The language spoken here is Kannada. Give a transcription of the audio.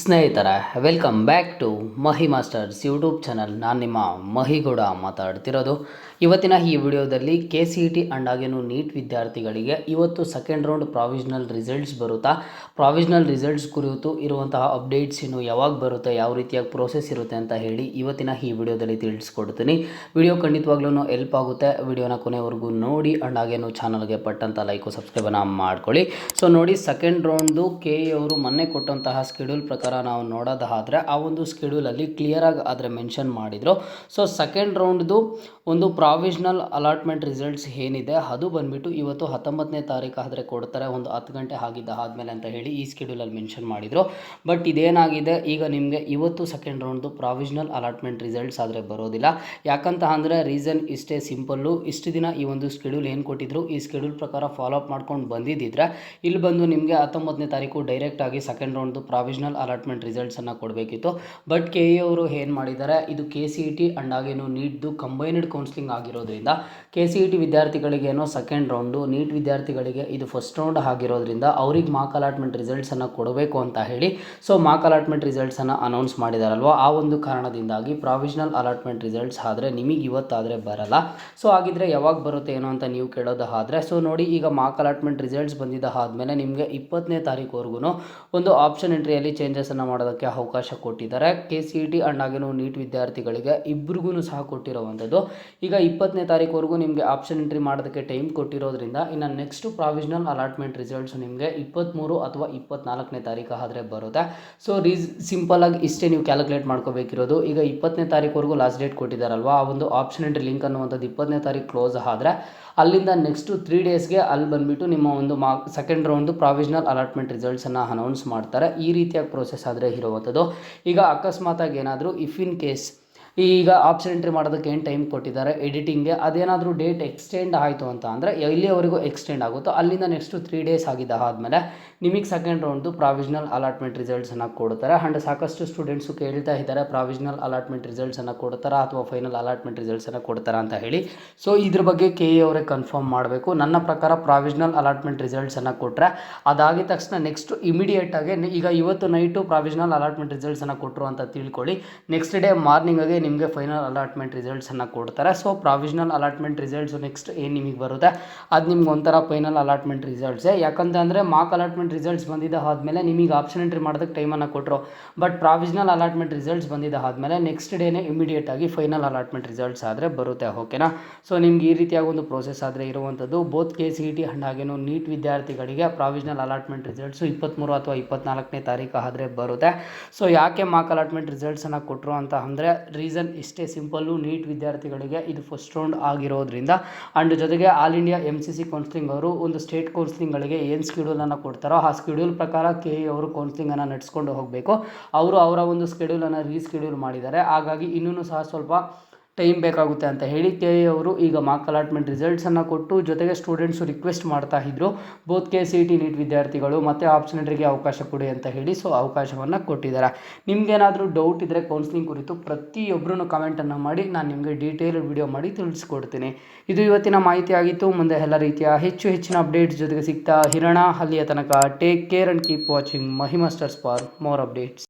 ಸ್ನೇಹಿತರೆ, welcome back to Mahi masters YouTube channel. ನಾನು ನಿಮ್ಮ ಮಹಿಗೌಡ ಮಾತಾಡ್ತಿರೋದು. ಇವತ್ತಿನ ಈ ವಿಡಿಯೋದಲ್ಲಿ KCET ಆ್ಯಂಡ್ ಹಾಗೇನು ನೀಟ್ ವಿದ್ಯಾರ್ಥಿಗಳಿಗೆ ಇವತ್ತು ಸೆಕೆಂಡ್ ರೌಂಡ್ ಪ್ರಾವಿಷನಲ್ ರಿಸಲ್ಟ್ಸ್ ಬರುತ್ತಾ, ಪ್ರಾವಿಷನಲ್ ರಿಸಲ್ಟ್ಸ್ ಕುರಿತು ಇರುವಂತಹ ಅಪ್ಡೇಟ್ಸ್ ಇನ್ನು ಯಾವಾಗ ಬರುತ್ತೆ, ಯಾವ ರೀತಿಯಾಗಿ ಪ್ರೋಸೆಸ್ ಇರುತ್ತೆ ಅಂತ ಹೇಳಿ ಇವತ್ತಿನ ಈ ವಿಡಿಯೋದಲ್ಲಿ ತಿಳಿಸ್ಕೊಡ್ತೀನಿ. ವಿಡಿಯೋ ಖಂಡಿತವಾಗ್ಲೂ ಹೆಲ್ಪ್ ಆಗುತ್ತೆ. ವಿಡಿಯೋನ ಕೊನೆವರೆಗೂ ನೋಡಿ ಆ್ಯಂಡ್ ಹಾಗೇನು ಚಾನಲ್ಗೆ ಪಟ್ಟಂತ ಲೈಕು ಸಬ್ಸ್ಕ್ರೈಬನ್ನು ಮಾಡ್ಕೊಳ್ಳಿ. ಸೊ ನೋಡಿ, ಸೆಕೆಂಡ್ ರೌಂಡು KE ಅವರು ಮೊನ್ನೆ ಕೊಟ್ಟಂತಹ ಸ್ಕೆಡ್ಯೂಲ್ ಪ್ರಕಾರ ನಾವು ನೋಡೋದಾದರೆ ಆ ಒಂದು ಸ್ಕೆಡ್ಯೂಲಲ್ಲಿ ಕ್ಲಿಯರಾಗಿ ಆದರೆ ಮೆನ್ಷನ್ ಮಾಡಿದರು. ಸೊ ಸೆಕೆಂಡ್ ರೌಂಡ್ದು ಒಂದು ಪ್ರಾವಿಷನಲ್ ಅಲಾಟ್ಮೆಂಟ್ ರಿಸಲ್ಟ್ಸ್ ಏನಿದೆ ಅದು ಬಂದುಬಿಟ್ಟು ಇವತ್ತು 19ನೇ ತಾರೀಕು ಆದರೆ ಕೊಡ್ತಾರೆ, ಒಂದು 10 ಗಂಟೆ ಆದಮೇಲೆ ಅಂತ ಹೇಳಿ ಈ ಸ್ಕೆಡ್ಯೂಲಲ್ಲಿ ಮೆನ್ಷನ್ ಮಾಡಿದರು. ಬಟ್ ಇದೇನಾಗಿದೆ, ಈಗ ನಿಮಗೆ ಇವತ್ತು ಸೆಕೆಂಡ್ ರೌಂಡ್ದು ಪ್ರಾವಿಷನಲ್ ಅಲಾಟ್ಮೆಂಟ್ ರಿಸಲ್ಟ್ಸ್ ಆದರೆ ಬರೋದಿಲ್ಲ. ಯಾಕಂತ ಅಂದರೆ ರೀಸನ್ ಇಷ್ಟೇ ಸಿಂಪಲ್ಲು. ಇಷ್ಟು ದಿನ ಈ ಒಂದು ಸ್ಕೆಡ್ಯೂಲ್ ಏನು ಕೊಟ್ಟಿದ್ರು, ಈ ಸ್ಕೆಡ್ಯೂಲ್ ಪ್ರಕಾರ ಫಾಲೋ ಅಪ್ ಮಾಡ್ಕೊಂಡು ಬಂದಿದ್ದಿದ್ರೆ ಇಲ್ಲಿ ಬಂದು ನಿಮಗೆ 19ನೇ ತಾರೀಕು ಡೈರೆಕ್ಟಾಗಿ ಸೆಕೆಂಡ್ ರೌಂಡ್ದು ಪ್ರಾವಿಷನಲ್ ಅಲಾಟ್ಮೆಂಟ್ ರಿಸಲ್ಟ್ಸನ್ನು ಕೊಡಬೇಕಿತ್ತು. ಬಟ್ KE ಅವರು ಏನು ಮಾಡಿದ್ದಾರೆ, ಇದು KCET ಆ್ಯಂಡ್ ಹಾಗೇನು ನೀಟ್ದು ಕಂಬೈನ್ಡ್ ಕೌನ್ಸಿಲಿಂಗ್ ಆಗಿರೋದ್ರಿಂದ KCET ವಿದ್ಯಾರ್ಥಿಗಳಿಗೇನೋ ಸೆಕೆಂಡ್ ರೌಂಡು, ನೀಟ್ ವಿದ್ಯಾರ್ಥಿಗಳಿಗೆ ಇದು ಫಸ್ಟ್ ರೌಂಡ್ ಆಗಿರೋದ್ರಿಂದ ಅವ್ರಿಗೆ ಮಾರ್ಕ್ ಅಲಾಟ್ಮೆಂಟ್ ರಿಸಲ್ಟ್ಸನ್ನು ಕೊಡಬೇಕು ಅಂತ ಹೇಳಿ ಸೊ ಮಾರ್ಕ್ ಅಲಾಟ್ಮೆಂಟ್ ರಿಸಲ್ಟ್ಸನ್ನು ಅನೌನ್ಸ್ ಮಾಡಿದಾರಲ್ವ, ಆ ಒಂದು ಕಾರಣದಿಂದಾಗಿ ಪ್ರಾವಿಷನಲ್ ಅಲಾಟ್ಮೆಂಟ್ ರಿಸಲ್ಟ್ಸ್ ಆದರೆ ನಿಮಗೆ ಇವತ್ತಾದರೆ ಬರಲ್ಲ. ಸೊ ಹಾಗಿದ್ರೆ ಯಾವಾಗ ಬರುತ್ತೆ ಏನೋ ಅಂತ ನೀವು ಕೇಳೋದಾದರೆ, ಸೊ ನೋಡಿ, ಈಗ ಮಾರ್ಕ್ ಅಲಾಟ್ಮೆಂಟ್ ರಿಸಲ್ಟ್ಸ್ ಬಂದಿದ್ದಾದಮೇಲೆ ನಿಮಗೆ 20ನೇ ತಾರೀಕುವರೆಗೂ ಒಂದು ಆಪ್ಷನ್ ಎಂಟ್ರಿಯಲ್ಲಿ ಚೇಂಜಸನ್ನು ಮಾಡೋದಕ್ಕೆ ಅವಕಾಶ ಕೊಟ್ಟಿದ್ದಾರೆ. KCET ಆ್ಯಂಡ್ ಹಾಗೇನು ನೀಟ್ ವಿದ್ಯಾರ್ಥಿಗಳಿಗೆ ಇಬ್ಬರಿಗೂ ಸಹ ಕೊಟ್ಟಿರೋವಂಥದ್ದು. ಈಗ 20ನೇ ತಾರೀಕುವರೆಗೂ ನಿಮಗೆ ಆಪ್ಷನ್ ಎಂಟ್ರಿ ಮಾಡೋದಕ್ಕೆ ಟೈಮ್ ಕೊಟ್ಟಿರೋದ್ರಿಂದ ಇನ್ನು ನೆಕ್ಸ್ಟ್ ಪ್ರಾವಿಷನಲ್ ಅಲಾಟ್ಮೆಂಟ್ ರಿಸಲ್ಟ್ಸ್ ನಿಮಗೆ 23 ಅಥವಾ 24ನೇ ತಾರೀಕು ಆದರೆ ಬರುತ್ತೆ. ಸೊ ಸಿಂಪಲಾಗಿ ಇಷ್ಟೇ ನೀವು ಕ್ಯಾಲ್ಕುಲೇಟ್ ಮಾಡ್ಕೋಬೇಕಿರೋದು. ಈಗ 20ನೇ ತಾರೀಕುವರೆಗೂ ಲಾಸ್ಟ್ ಡೇಟ್ ಕೊಟ್ಟಿದ್ದಾರಲ್ವ, ಆ ಒಂದು ಆಪ್ಷನ್ ಎಂಟ್ರಿ ಲಿಂಕ್ ಅನ್ನುವಂಥದ್ದು 20ನೇ ತಾರೀಕು ಕ್ಲೋಸ್ ಆದರೆ ಅಲ್ಲಿಂದ ನೆಕ್ಸ್ಟು 3 ಡೇಸ್ಗೆ ಅಲ್ಲಿ ಬಂದುಬಿಟ್ಟು ನಿಮ್ಮ ಒಂದು ಸೆಕೆಂಡ್ ರೌಂಡು ಪ್ರಾವಿಷನಲ್ ಅಲಾಟ್ಮೆಂಟ್ ರಿಸಲ್ಟ್ಸನ್ನು ಅನೌನ್ಸ್ ಮಾಡ್ತಾರೆ. ಈ ರೀತಿಯಾಗಿ ಪ್ರೋಸೆಸ್ ಆದರೆ ಇರುವಂಥದ್ದು. ಈಗ ಅಕಸ್ಮಾತಾಗಿ ಏನಾದರೂ ಇಫ್ ಇನ್ ಕೇಸ್ ಈಗ ಆಪ್ಷನ್ ಎಂಟ್ರಿ ಮಾಡೋದಕ್ಕೆ ಏನು ಟೈಮ್ ಕೊಟ್ಟಿದ್ದಾರೆ ಎಡಿಟಿಂಗ್ಗೆ, ಅದೇನಾದರೂ ಡೇಟ್ ಎಕ್ಸ್ಟೆಂಡ್ ಆಯಿತು ಅಂತ ಅಂದರೆ ಎಲ್ಲಿಯವರೆಗೂ ಎಕ್ಸ್ಟೆಂಡ್ ಆಗುತ್ತೋ ಅಲ್ಲಿಂದ ನೆಕ್ಸ್ಟು 3 ಡೇಸ್ ಆಗಿದ್ದಾದಮೇಲೆ ನಿಮಗೆ ಸೆಕೆಂಡ್ ರೌಂಡ್ದು ಪ್ರಾವಿಷನಲ್ ಅಲಾಟ್ಮೆಂಟ್ ರಿಸಲ್ಟ್ಸನ್ನು ಕೊಡ್ತಾರೆ. ಆ್ಯಂಡ್ ಸಾಕಷ್ಟು ಸ್ಟೂಡೆಂಟ್ಸು ಕೇಳ್ತಾ ಇದ್ದಾರೆ ಪ್ರಾವಿಷನಲ್ ಅಲಾಟ್ಮೆಂಟ್ ರಿಸಲ್ಟ್ಸನ್ನು ಕೊಡ್ತಾರಾ ಅಥವಾ ಫೈನಲ್ ಅಲಾಟ್ಮೆಂಟ್ ರಿಸಲ್ಟ್ಸನ್ನು ಕೊಡ್ತಾರಾ ಅಂತ ಹೇಳಿ. ಸೊ ಇದ್ರ ಬಗ್ಗೆ KE ಅವರೇ ಕನ್ಫರ್ಮ್ ಮಾಡಬೇಕು. ನನ್ನ ಪ್ರಕಾರ ಪ್ರಾವಿಷನಲ್ ಅಲಾಟ್ಮೆಂಟ್ ರಿಸಲ್ಟ್ಸನ್ನು ಕೊಟ್ಟರೆ ಅದಾಗಿದ ತಕ್ಷಣ ನೆಕ್ಸ್ಟ್ ಇಮಿಡಿಯೇಟಾಗಿ, ಈಗ ಇವತ್ತು ನೈಟು ಪ್ರಾವಿಷನಲ್ ಅಲಾಟ್ಮೆಂಟ್ ರಿಸಲ್ಟ್ಸನ್ನು ಕೊಟ್ಟರು ಅಂತ ತಿಳ್ಕೊಳ್ಳಿ, ನೆಕ್ಸ್ಟ್ ಡೇ ಮಾರ್ನಿಂಗಾಗೆ ನಿಮಗೆ ಫೈನಲ್ ಅಲಾಟ್ಮೆಂಟ್ ರಿಸಲ್ಟ್ಸನ್ನು ಕೊಡ್ತಾರೆ. So provisional allotment results next ಏನು ನಿಮಗೆ ಬರುತ್ತೆ ಅದು ನಿಮ್ಗೆ ಒಂಥರ ಫೈನಲ್ ಅಲಾಟ್ಮೆಂಟ್ ರಿಸಲ್ಟ್ಸೇ. ಯಾಕಂತಂದರೆ ಮಾರ್ಕ್ ಅಲಾಟ್ಮೆಂಟ್ ರಿಸಲ್ಟ್ಸ್ ಬಂದಿದ್ದಾದಮೇಲೆ ನಿಮಗೆ ಆಪ್ಷನ್ ಎಂಟ್ರಿ ಮಾಡೋದಕ್ಕೆ ಟೈಮನ್ನು ಕೊಟ್ಟರು. ಬಟ್ ಪ್ರಾವಿಷನಲ್ ಅಲಾಟ್ಮೆಂಟ್ ರಿಸಲ್ಟ್ಸ್ ಬಂದಿದ್ದಾದಮೇಲೆ ನೆಕ್ಸ್ಟ್ ಡೇನೇ ಇಮಿಡಿಯೇಟಾಗಿ ಫೈನಲ್ ಅಲಾಟ್ಮೆಂಟ್ ರಿಸಲ್ಟ್ಸ್ ಆದರೆ ಬರುತ್ತೆ. ಓಕೆನಾ? ಸೊ ನಿಮ್ಗೆ ಈ ರೀತಿಯಾಗಿ ಒಂದು ಪ್ರೋಸೆಸ್ ಆದರೆ ಇರುವಂಥದ್ದು. ಬೋತ್ KCET ಆ್ಯಂಡ್ ಹಾಗೇನು ನೀಟ್ ವಿದ್ಯಾರ್ಥಿಗಳಿಗೆ ಪ್ರಾವಿಷನಲ್ ಅಲಾಟ್ಮೆಂಟ್ ರಿಸಲ್ಟ್ಸು 23 ಅಥವಾ 24ನೇ ತಾರೀಕು ಆದರೆ ಬರುತ್ತೆ. ಸೊ ಯಾಕೆ ಮಾರ್ಕ್ ಅಲಾಟ್ಮೆಂಟ್ ರಿಸಲ್ಟ್ಸನ್ನು ಕೊಟ್ಟರು ಅಂತ ಅಂದರೆ ರೀಸನ್ ಇಷ್ಟೇ ಸಿಂಪಲ್ಲು. ನೀಟ್ ವಿದ್ಯಾರ್ಥಿಗಳಿಗೆ ಇದು ಫಸ್ಟ್ ರೌಂಡ್ ಆಗಿರೋದ್ರಿಂದ ಆ್ಯಂಡ್ ಜೊತೆಗೆ ಆಲ್ ಇಂಡಿಯಾ MCC ಕೌನ್ಸಿಲಿಂಗ್ ಅವರು ಒಂದು ಸ್ಟೇಟ್ ಕೌನ್ಸಿಲಿಂಗ್ಗಳಿಗೆ ಏನು ಸ್ಕೆಡ್ಯೂಲನ್ನು ಕೊಡ್ತಾರೋ ಆ ಸ್ಕೆಡ್ಯೂಲ್ ಪ್ರಕಾರ KE ಅವರು ಕೌನ್ಸಿಲಿಂಗನ್ನು ನಡೆಸ್ಕೊಂಡು ಹೋಗಬೇಕು. ಅವರು ಅವರ ಒಂದು ಸ್ಕೆಡ್ಯೂಲನ್ನು ರೀಸ್ಕೆಡ್ಯೂಲ್ ಮಾಡಿದ್ದಾರೆ. ಹಾಗಾಗಿ ಇನ್ನೂ ಸಹ ಸ್ವಲ್ಪ ಟೈಮ್ ಬೇಕಾಗುತ್ತೆ ಅಂತ ಹೇಳಿ KE ಅವರು ಈಗ ಮಾರ್ಕ್ ಅಲಾಟ್ಮೆಂಟ್ ರಿಸಲ್ಟ್ಸನ್ನು ಕೊಟ್ಟು ಜೊತೆಗೆ ಸ್ಟೂಡೆಂಟ್ಸು ರಿಕ್ವೆಸ್ಟ್ ಮಾಡ್ತಾ ಇದ್ದರು ಬೋತ್ KCET ನೀಟ್ ವಿದ್ಯಾರ್ಥಿಗಳು ಮತ್ತು ಆಪ್ಷನ್ ಎಂಟ್ರಿಗೆ ಅವಕಾಶ ಕೊಡಿ ಅಂತ ಹೇಳಿ. ಸೊ ಅವಕಾಶವನ್ನು ಕೊಟ್ಟಿದ್ದಾರೆ. ನಿಮಗೇನಾದರೂ ಡೌಟ್ ಇದ್ದರೆ ಕೌನ್ಸಿಲಿಂಗ್ ಕುರಿತು ಪ್ರತಿಯೊಬ್ಬರೂ ಕಮೆಂಟನ್ನು ಮಾಡಿ, ನಾನು ನಿಮಗೆ ಡೀಟೇಲ್ ವಿಡಿಯೋ ಮಾಡಿ ತಿಳಿಸ್ಕೊಡ್ತೀನಿ. ಇದು ಇವತ್ತಿನ ಮಾಹಿತಿ ಆಗಿತ್ತು. ಮುಂದೆ ಎಲ್ಲ ರೀತಿಯ ಹೆಚ್ಚಿನ ಅಪ್ಡೇಟ್ಸ್ ಜೊತೆಗೆ ಸಿಗ್ತಾ ಇರೋಣ. ಅಲ್ಲಿಯ ತನಕ take care and keep watching Mahi masters for more updates.